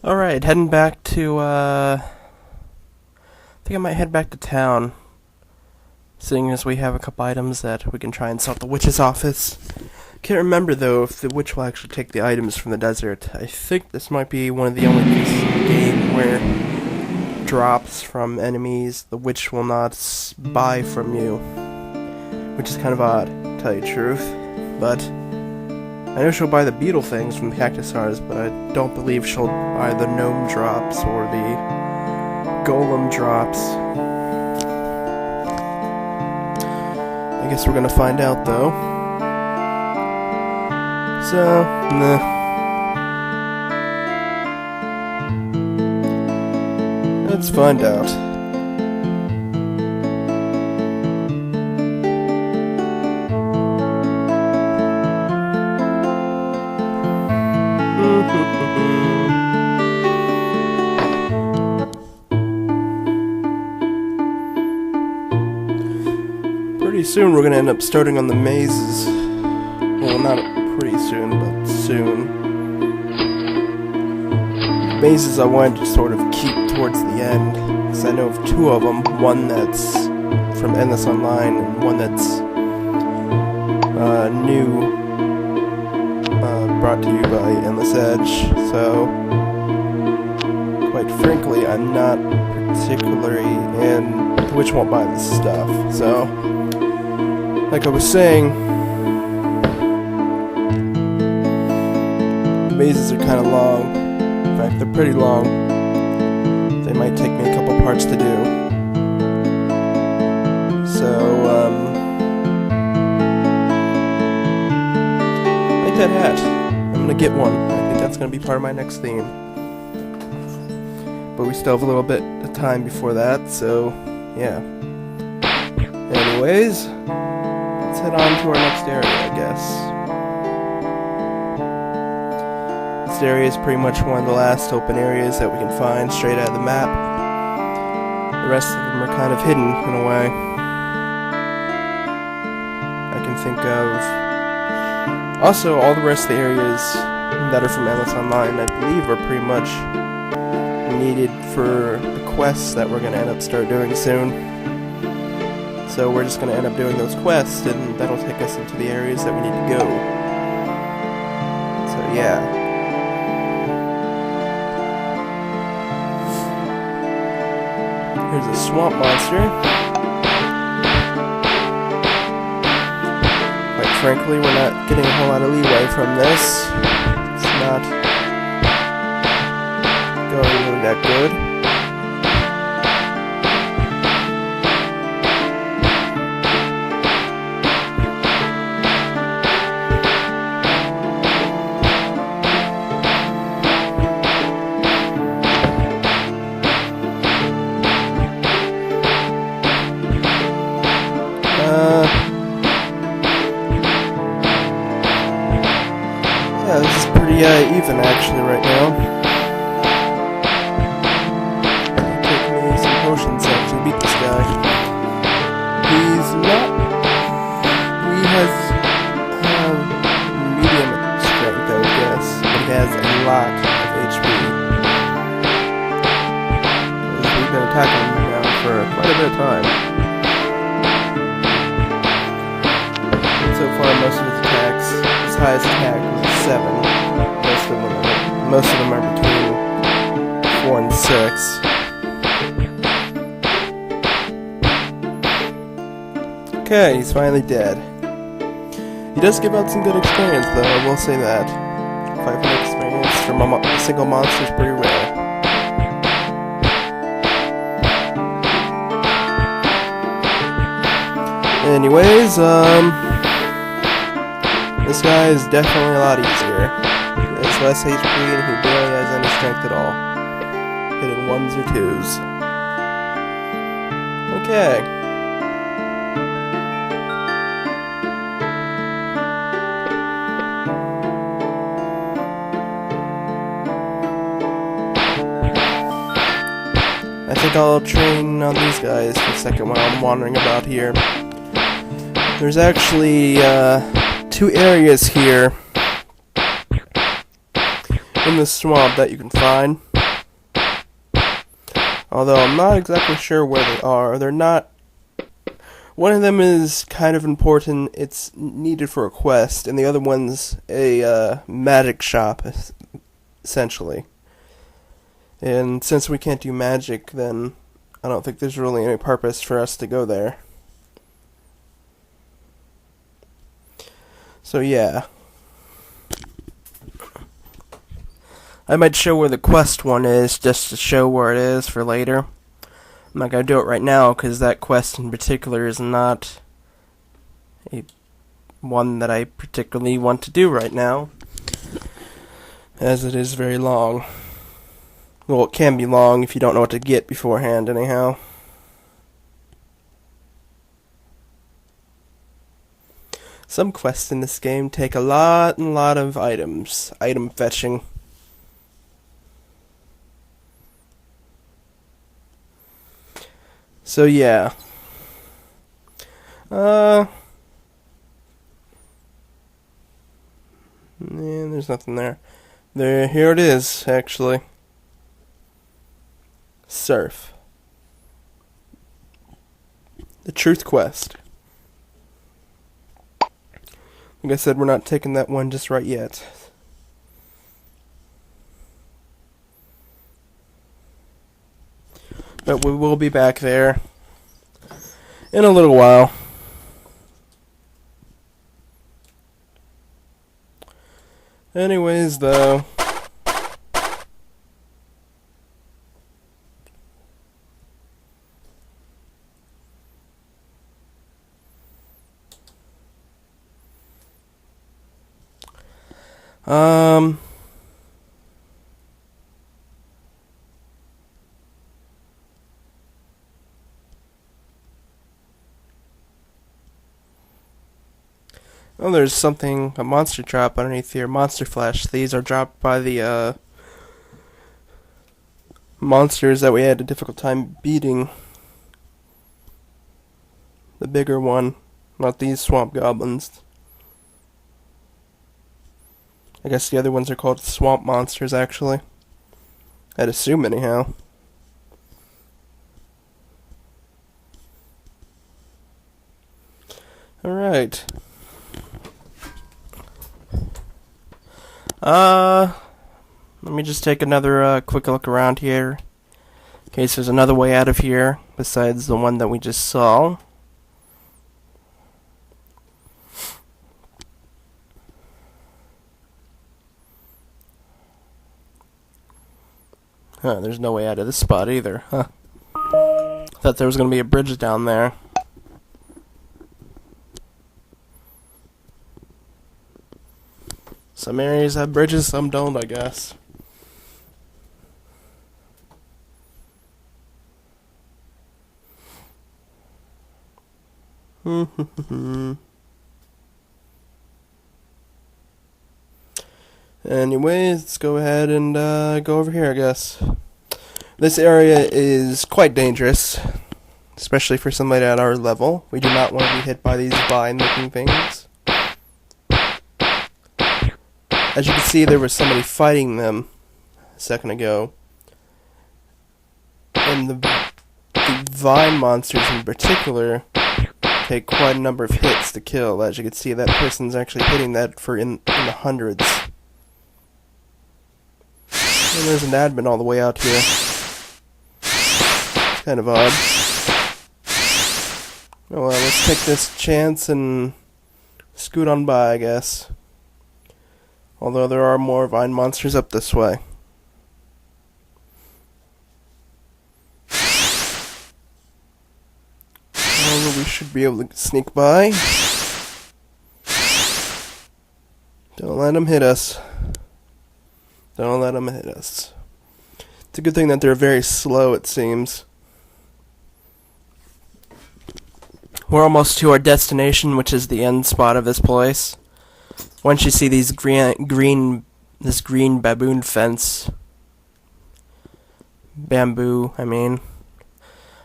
Alright, heading back to, I think I might head back to town, seeing as we have a couple items that we can try and sell at the witch's office. Can't remember, though, if the witch will actually take the items from the desert. I think this might be one of the only pieces of the game where drops from enemies the witch will not buy from you, which is kind of odd, to tell you the truth, but I know she'll buy the beetle things from the cactusars, but I don't believe she'll buy the gnome drops or the golem drops. I guess we're gonna find out, though. So, nah. Let's find out. Pretty soon we're gonna end up starting on the mazes. Well, not pretty soon, but soon. Mazes I wanted to sort of keep towards the end, because I know of two of them. One that's from Endless Online, and one that's new, brought to you by Endless Edge. So, quite frankly, I'm not particularly in which won't buy this stuff. So, like I was saying, the mazes are kind of long. In fact, they're pretty long. They might take me a couple parts to do. So, like that hat. I'm gonna get one. I think that's gonna be part of my next theme. But we still have a little bit of time before that, so yeah. Anyways, let's head on to our next area, I guess. This area is pretty much one of the last open areas that we can find straight out of the map. The rest of them are kind of hidden in a way. I can think of. Also, all the rest of the areas that are from Endless Online, I believe, are pretty much needed for the quests that we're going to end up start doing soon. So we're just going to end up doing those quests, and that'll take us into the areas that we need to go. So yeah. Here's a swamp monster. Quite frankly, we're not getting a whole lot of leeway from this. It's not going really that good. Yeah, this is pretty even actually right now. Take me some potions to actually beat this guy. He's not. He has medium strength, I would guess, but he has a lot of HP. We've been attacking him now for quite a bit of time. So far, most of his attacks, his highest attack was 7. Most of them are between 4 and 6. Okay, he's finally dead. He does give out some good experience, though, I will say that. 500 experience from a single monster is pretty rare. Anyways, this guy is definitely a lot easier. He has less HP and he barely has any strength at all. Hitting 1s or 2s. Okay. I think I'll train on these guys for a second while I'm wandering about here. There's actually, 2 areas here in the swamp that you can find. Although I'm not exactly sure where they are. They're not... One of them is kind of important. It's needed for a quest. And the other one's a magic shop, essentially. And since we can't do magic, then I don't think there's really any purpose for us to go there. So yeah. I might show where the quest one is, just to show where it is for later. I'm not going to do it right now, because that quest in particular is not a one that I particularly want to do right now, as it is very long. Well, it can be long if you don't know what to get beforehand, anyhow. Some quests in this game take a lot of items. Item fetching. So yeah. Yeah, there's nothing there. Here it is, actually. Surf. The Truth Quest. Like I said, we're not taking that one just right yet. But we will be back there in a little while. Anyways, though, oh, there's something, a monster drop underneath here. Monster flesh. These are dropped by the, monsters that we had a difficult time beating. The bigger one. Not these swamp goblins. I guess the other ones are called swamp monsters, actually. I'd assume, anyhow. Alright. Let me just take another quick look around here. In case there's another way out of here besides the one that we just saw. Huh, there's no way out of this spot either, huh? Thought there was gonna be a bridge down there. Some areas have bridges, some don't, I guess. Anyways, let's go ahead and go over here, I guess. This area is quite dangerous, especially for somebody at our level. We do not want to be hit by these vine-looking things. As you can see, there was somebody fighting them a second ago. And the vine monsters in particular take quite a number of hits to kill. As you can see, that person's actually hitting that for in the hundreds. And there's an admin all the way out here. It's kind of odd. Oh well, let's take this chance and scoot on by, I guess. Although there are more vine monsters up this way. Well, we should be able to sneak by. Don't let them hit us. Don't let them hit us. It's a good thing that they're very slow, it seems. We're almost to our destination, which is the end spot of this place. Once you see these green baboon fence, bamboo, I mean.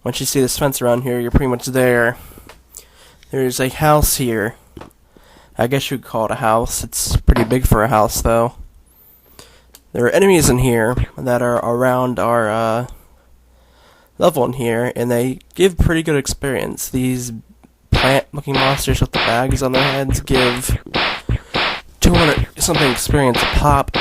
Once you see this fence around here, you're pretty much there. There's a house here. I guess you could call it a house. It's pretty big for a house, though. There are enemies in here that are around our level in here, and they give pretty good experience. These plant-looking monsters with the bags on their heads give 200 something experience a pop.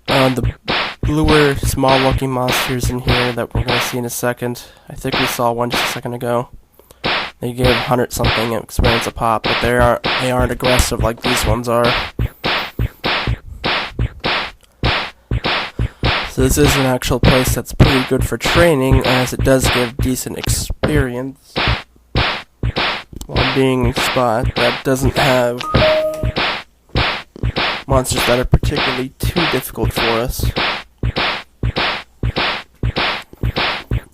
The bluer, small-looking monsters in here that we're going to see in a second. I think we saw one just a second ago. They give 100 something experience a pop, but they aren't aggressive like these ones are. So this is an actual place that's pretty good for training, as it does give decent experience while being a spot that doesn't have monsters that are particularly too difficult for us.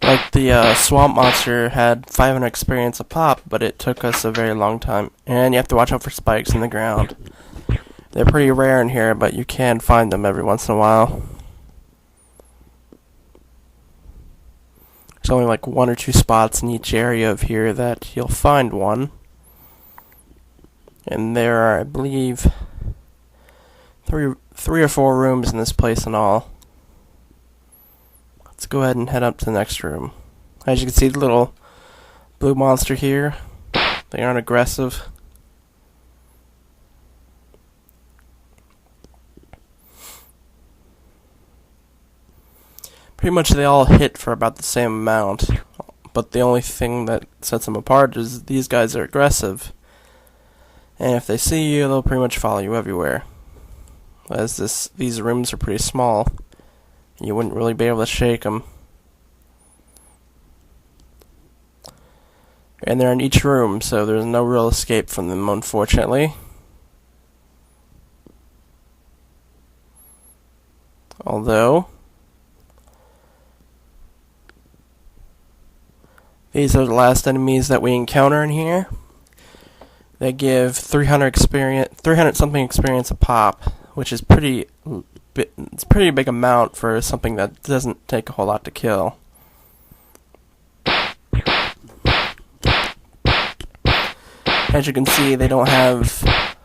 Like the swamp monster had 500 experience a pop, but it took us a very long time. And you have to watch out for spikes in the ground. They're pretty rare in here, but you can find them every once in a while. There's only like 1 or 2 spots in each area of here that you'll find one. And there are, I believe, three or 4 rooms in this place in all. Let's go ahead and head up to the next room. As you can see, the little blue monster here, they aren't aggressive. Pretty much they all hit for about the same amount, but the only thing that sets them apart is these guys are aggressive. And if they see you, they'll pretty much follow you everywhere. As these rooms are pretty small, you wouldn't really be able to shake them. And they're in each room, so there's no real escape from them, unfortunately. Although, these are the last enemies that we encounter in here. They give 300 something experience a pop, which is it's pretty big amount for something that doesn't take a whole lot to kill. As you can see, they don't have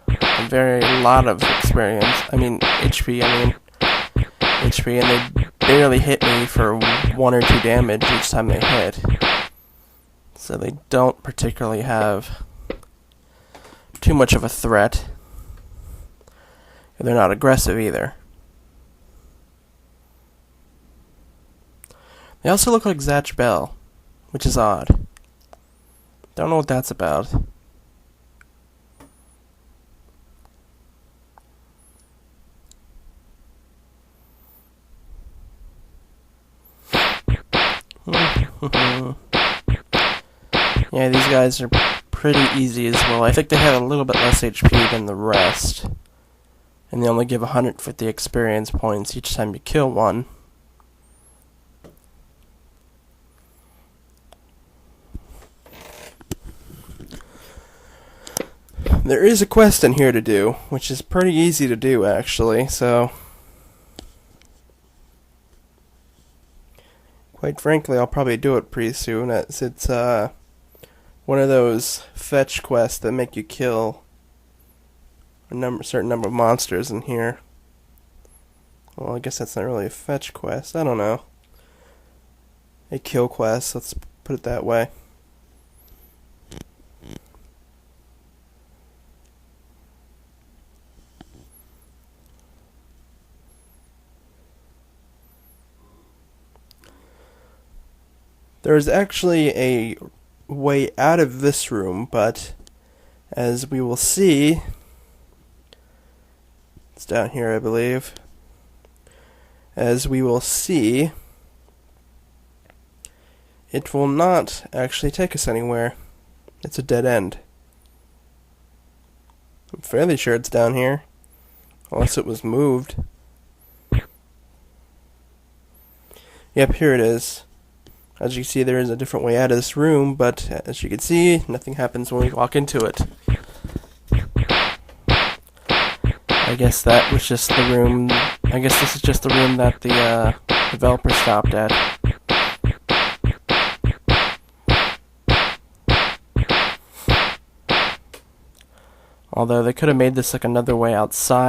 a very lot of experience. HP, and they barely hit me for 1 or 2 damage each time they hit. So they don't particularly have too much of a threat. And they're not aggressive either. They also look like Zatch Bell, which is odd. Don't know what that's about. Yeah, these guys are pretty easy as well. I think they have a little bit less HP than the rest. And they only give 150 experience points each time you kill one. There is a quest in here to do, which is pretty easy to do actually, so quite frankly I'll probably do it pretty soon, as it's one of those fetch quests that make you kill a certain number of monsters in here. Well, I guess that's not really a fetch quest, I don't know. A kill quest, let's put it that way. There's actually a way out of this room, but as we will see, it's down here, I believe. As we will see, it will not actually take us anywhere. It's a dead end. I'm fairly sure it's down here, unless it was moved. Yep, here it is. As you can see, there is a different way out of this room, but as you can see, nothing happens when we walk into it. I guess that was just the room. I guess this is just the room that the developer stopped at. Although they could have made this like another way outside.